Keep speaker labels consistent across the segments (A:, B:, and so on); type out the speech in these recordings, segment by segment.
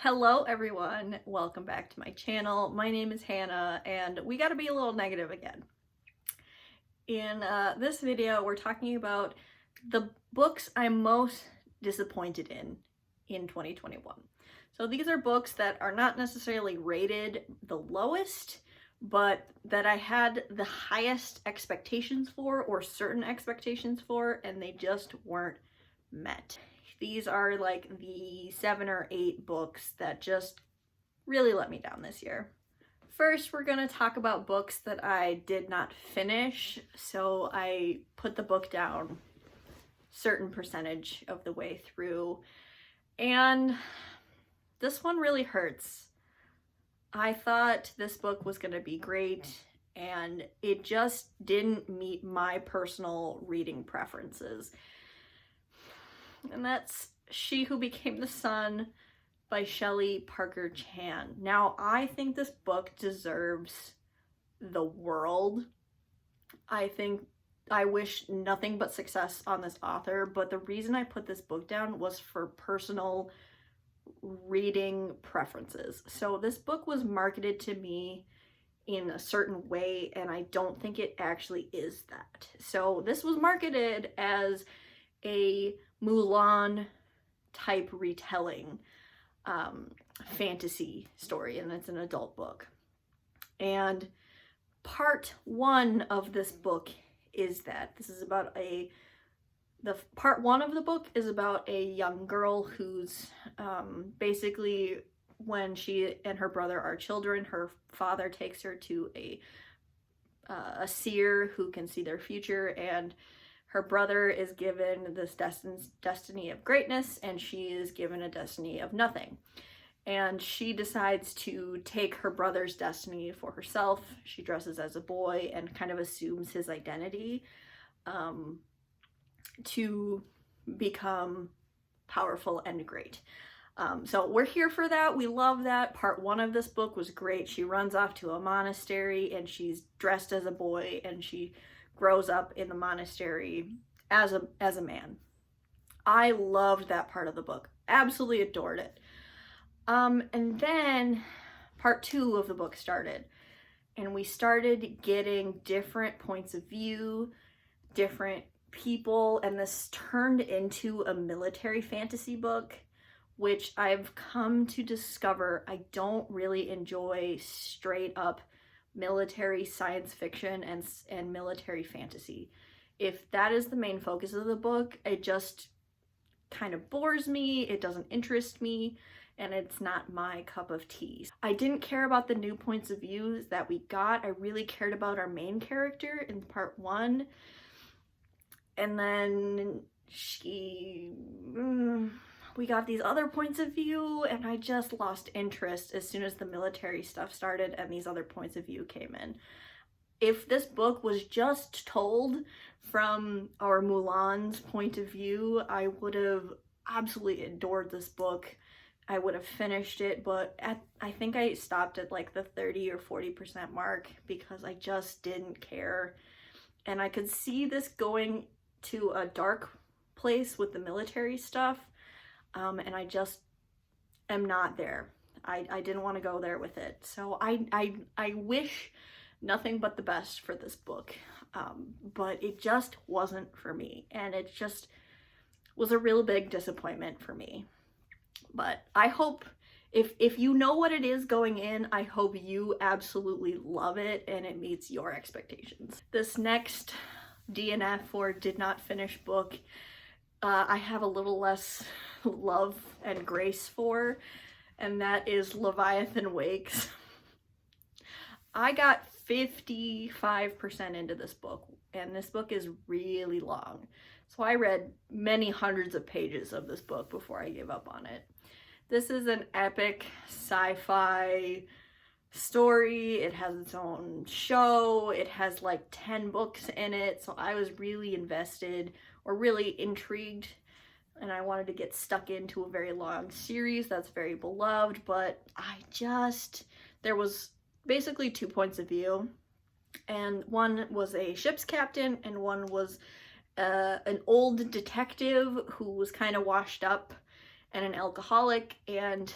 A: Hello everyone, welcome back to my channel. My name is Hannah and we gotta be a little negative again. In this video we're talking about the books I'm most disappointed in 2021. So these are books that are not necessarily rated the lowest, but that I had the highest expectations for, or certain expectations for, and they just weren't met. These are like the 7 or 8 books that just really let me down this year. First, we're going to talk about books that I did not finish. So I put the book down certain percentage of the way through, and this one really hurts. I thought this book was going to be great, and it just didn't meet my personal reading preferences. And that's She Who Became the Sun by Shelley Parker Chan. Now, I think this book deserves the world. I wish nothing but success on this author, but the reason I put this book down was for personal reading preferences. So this book was marketed to me in a certain way, and I don't think it actually is that. So this was marketed as a Mulan type retelling fantasy story, and it's an adult book. And part 1 of this book is that this is about part 1 of the book is about a young girl who's basically, when she and her brother are children, her father takes her to a seer who can see their future, and her brother is given this destiny of greatness, and she is given a destiny of nothing. And she decides to take her brother's destiny for herself. She dresses as a boy and kind of assumes his identity to become powerful and great. So we're here for that. We love that. Part 1 of this book was great. She runs off to a monastery and she's dressed as a boy, and she grows up in the monastery as a man. I loved that part of the book. Absolutely adored it. And then part 2 of the book started, and we started getting different points of view, different people, and this turned into a military fantasy book, which I've come to discover I don't really enjoy straight up military science fiction and military fantasy. If that is the main focus of the book, it just kind of bores me, it doesn't interest me, and it's not my cup of tea. I didn't care about the new points of views that we got. I really cared about our main character in part 1, and then we got these other points of view, and I just lost interest as soon as the military stuff started and these other points of view came in. If this book was just told from our Mulan's point of view, I would have absolutely adored this book. I would have finished it, but I think I stopped at like the 30 or 40% mark because I just didn't care. And I could see this going to a dark place with the military stuff. And I just am not there. I didn't want to go there with it. So I wish nothing but the best for this book. But it just wasn't for me. And it just was a real big disappointment for me. But I hope, if you know what it is going in, I hope you absolutely love it and it meets your expectations. This next DNF, or did not finish book, I have a little less love and grace for, and that is Leviathan Wakes. I got 55% into this book, and this book is really long. So I read many hundreds of pages of this book before I gave up on it. This is an epic sci-fi story. It has its own show. It has like 10 books in it. So I was really invested, or really intrigued, and I wanted to get stuck into a very long series that's very beloved, but there was basically 2 points of view, and one was a ship's captain and one was an old detective who was kind of washed up and an alcoholic, and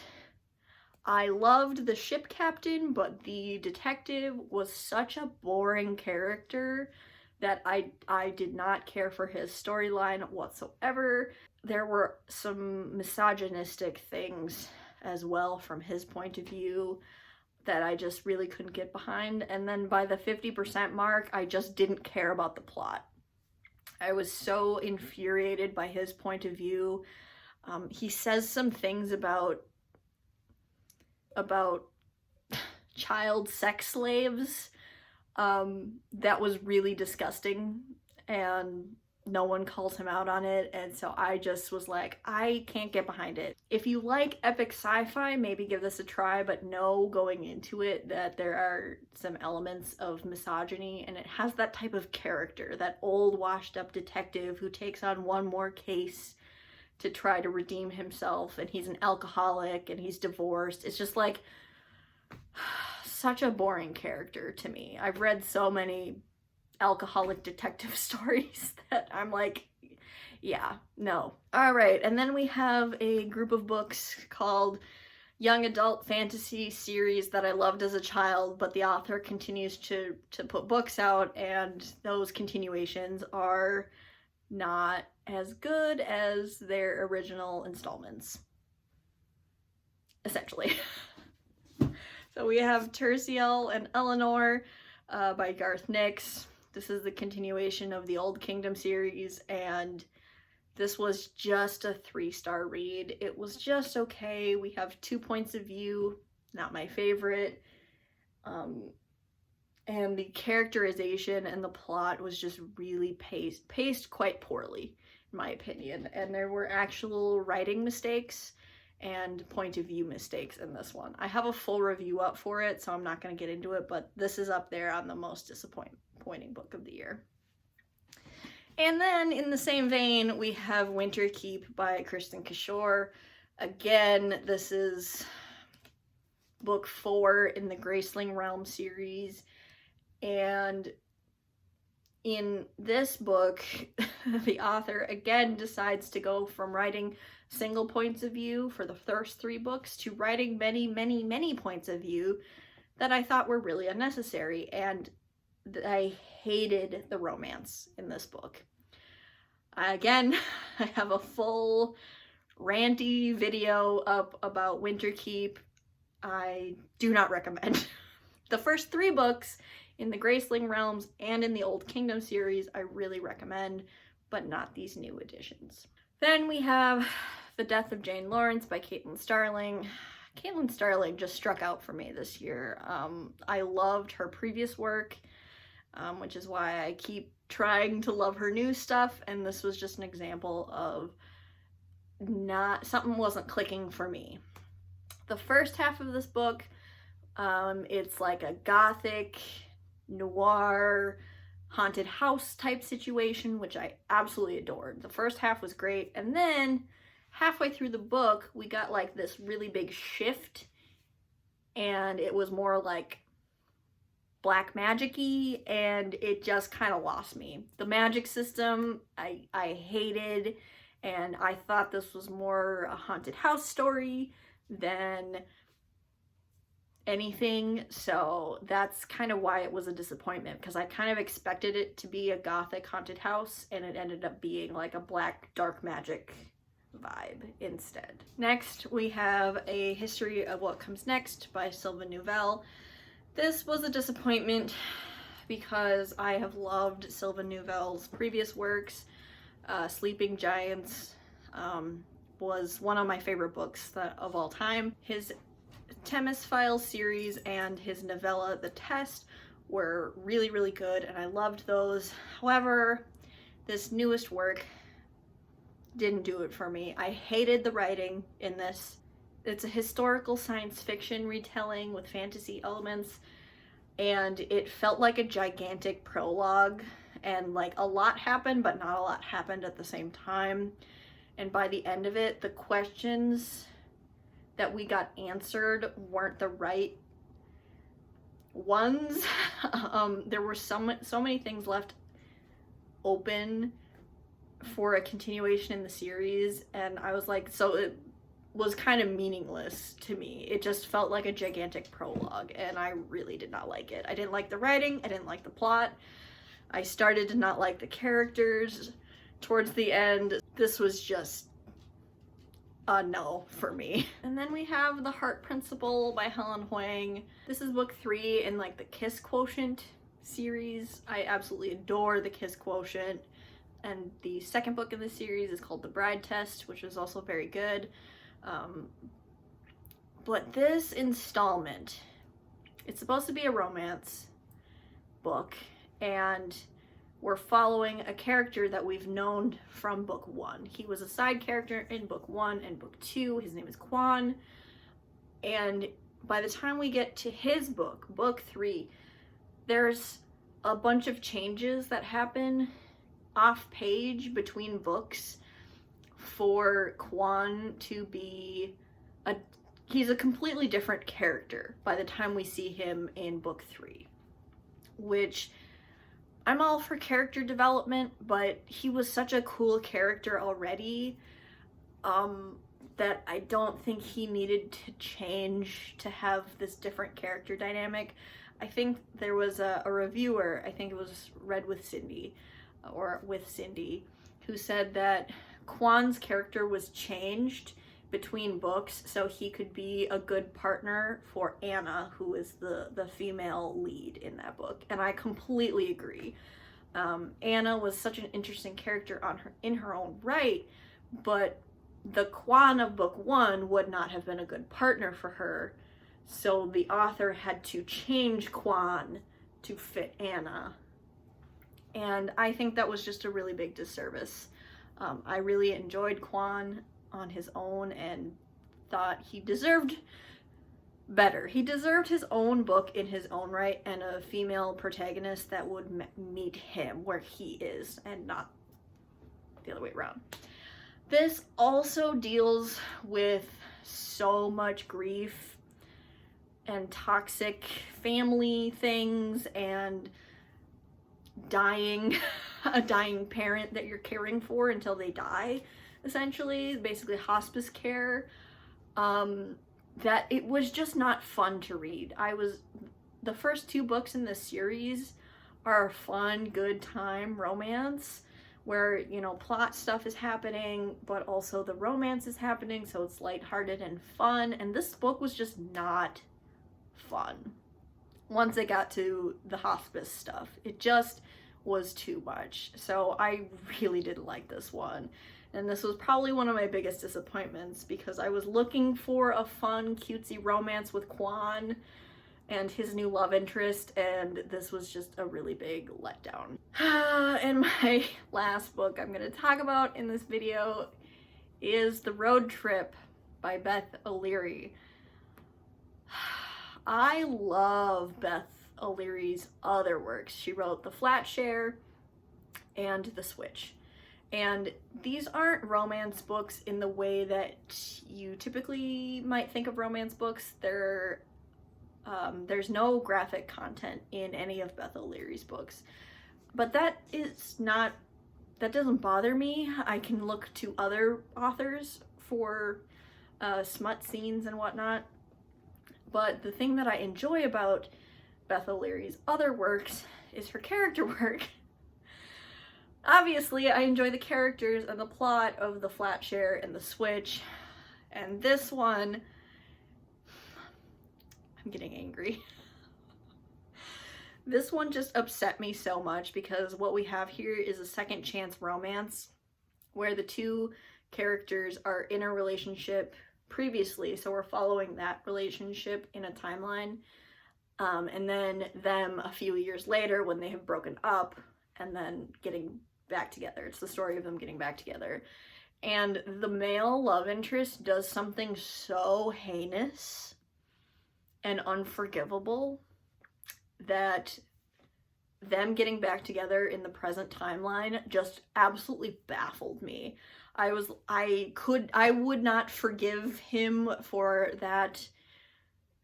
A: I loved the ship captain, but the detective was such a boring character that I did not care for his storyline whatsoever. There were some misogynistic things as well from his point of view that I just really couldn't get behind. And then by the 50% mark, I just didn't care about the plot. I was so infuriated by his point of view. He says some things about child sex slaves that was really disgusting, and no one calls him out on it, and so I just was like, I can't get behind it. If you like epic sci-fi, maybe give this a try, but know going into it that there are some elements of misogyny, and it has that type of character, that old washed up detective who takes on one more case to try to redeem himself, and he's an alcoholic and he's divorced. It's just like such a boring character to me. I've read so many alcoholic detective stories that I'm like, yeah, no. All right, and then we have a group of books called Young Adult Fantasy Series that I loved as a child, but the author continues to put books out, and those continuations are not as good as their original installments, essentially. So we have Terciel and Eleanor by Garth Nix. This is the continuation of the Old Kingdom series, and this was just a 3-star read. It was just okay. We have 2 points of view, not my favorite. And the characterization and the plot was just really paced quite poorly, in my opinion. And there were actual writing mistakes and point of view mistakes in this one. I have a full review up for it, so I'm not going to get into it, but this is up there on the most disappointing book of the year. And then in the same vein, we have Winter Keep by Kristen Kishore. Again, this is book 4 in the Graceling Realm series. And in this book, the author again decides to go from writing single points of view for the first 3 books to writing many points of view that I thought were really unnecessary, and I hated the romance in this book. Again, I have a full ranty video up about Winter Keep. I do not recommend. The first 3 books in the Graceling Realms and in the Old Kingdom series I really recommend, but not these new editions. Then we have The Death of Jane Lawrence by Caitlin Starling. Caitlin Starling just struck out for me this year. I loved her previous work, which is why I keep trying to love her new stuff, and this was just an example of something wasn't clicking for me. The first half of this book, it's like a gothic noir haunted house type situation, which I absolutely adored. The first half was great, and then halfway through the book we got like this really big shift, and it was more like black magic-y, and it just kind of lost me. The magic system I hated, and I thought this was more a haunted house story than anything, so that's kind of why it was a disappointment, because I kind of expected it to be a gothic haunted house, and it ended up being like a black dark magic vibe instead. Next, we have A History of What Comes Next by Sylvain Neuvel. This was a disappointment because I have loved Sylvain Neuvel's previous works. Sleeping Giants was one of my favorite books of all time. His Themis Files series and his novella The Test were really good, and I loved those. However, this newest work didn't do it for me. I hated the writing in this. It's a historical science fiction retelling with fantasy elements, and it felt like a gigantic prologue, and like a lot happened, but not a lot happened at the same time. And by the end of it, the questions that we got answered weren't the right ones. There were so many things left open for a continuation in the series, and I was like, so was kind of meaningless to me. It just felt like a gigantic prologue, and I really did not like it. I didn't like the writing, I didn't like the plot, I started to not like the characters towards the end. This was just a no for me. And then we have The Heart Principle by Helen Hoang. This is book 3 in like the Kiss Quotient series. I absolutely adore the Kiss Quotient. And the second book in the series is called The Bride Test, which is also very good. But this installment, it's supposed to be a romance book, and we're following a character that we've known from book 1. He was a side character in book 1 and book 2. His name is Quan. And by the time we get to his book, book 3, there's a bunch of changes that happen off page between books for Quan to be he's a completely different character by the time we see him in book 3, which I'm all for character development, but he was such a cool character already that I don't think he needed to change to have this different character dynamic. I think there was a reviewer, I think it was Read with Cindy, or with Cindy, who said that Quan's character was changed between books so he could be a good partner for Anna, who is the female lead in that book, and I completely agree. Anna was such an interesting character in her own right, but the Quan of book 1 would not have been a good partner for her, so the author had to change Quan to fit Anna, and I think that was just a really big disservice. I really enjoyed Quan on his own and thought he deserved better. He deserved his own book in his own right, and a female protagonist that would meet him where he is and not the other way around. This also deals with so much grief and toxic family things and dying, a dying parent that you're caring for until they die, essentially, basically hospice care, that it was just not fun to read. The first 2 books in this series are a fun, good time romance where, you know, plot stuff is happening, but also the romance is happening, so it's lighthearted and fun, and this book was just not fun. Once it got to the hospice stuff, it just was too much. So I really didn't like this one. And this was probably one of my biggest disappointments because I was looking for a fun, cutesy romance with Quan and his new love interest, and this was just a really big letdown. And my last book I'm going to talk about in this video is The Road Trip by Beth O'Leary. I love Beth O'Leary's other works. She wrote The Flat Share and The Switch. And these aren't romance books in the way that you typically might think of romance books. There's no graphic content in any of Beth O'Leary's books. But that doesn't bother me. I can look to other authors for smut scenes and whatnot. But the thing that I enjoy about Beth O'Leary's other works is her character work. Obviously, I enjoy the characters and the plot of The Flat Share and The Switch, and this one, I'm getting angry. This one just upset me so much because what we have here is a second chance romance where the 2 characters are in a relationship previously, so we're following that relationship in a timeline, and then them a few years later when they have broken up and then getting back together. It's the story of them getting back together, and the male love interest does something so heinous and unforgivable that them getting back together in the present timeline just absolutely baffled me. I would not forgive him for that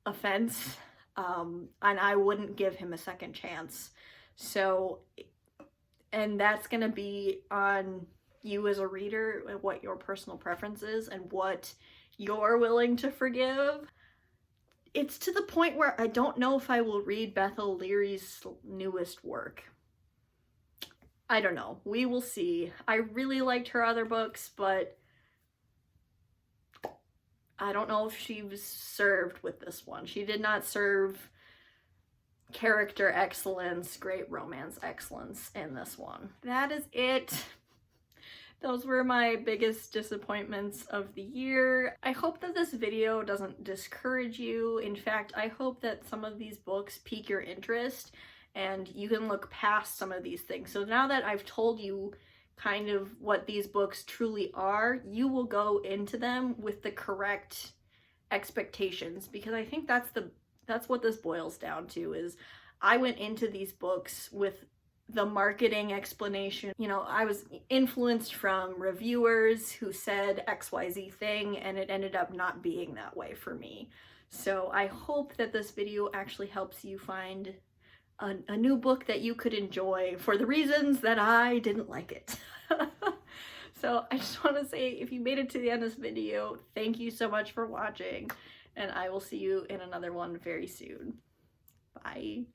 A: offense, and I wouldn't give him a second chance. So, and that's gonna be on you as a reader, what your personal preference is and what you're willing to forgive. It's to the point where I don't know if I will read Bethel Leary's newest work. I don't know. We will see. I really liked her other books, but I don't know if she was served with this one. She did not serve character excellence, great romance excellence in this one. That is it. Those were my biggest disappointments of the year. I hope that this video doesn't discourage you. In fact, I hope that some of these books pique your interest and you can look past some of these things. So now that I've told you kind of what these books truly are, you will go into them with the correct expectations, because I think that's what this boils down to. Is I went into these books with the marketing explanation. You know, I was influenced from reviewers who said XYZ thing, and it ended up not being that way for me. So I hope that this video actually helps you find a new book that you could enjoy for the reasons that I didn't like it. So I just want to say, if you made it to the end of this video, thank you so much for watching, and I will see you in another one very soon. Bye.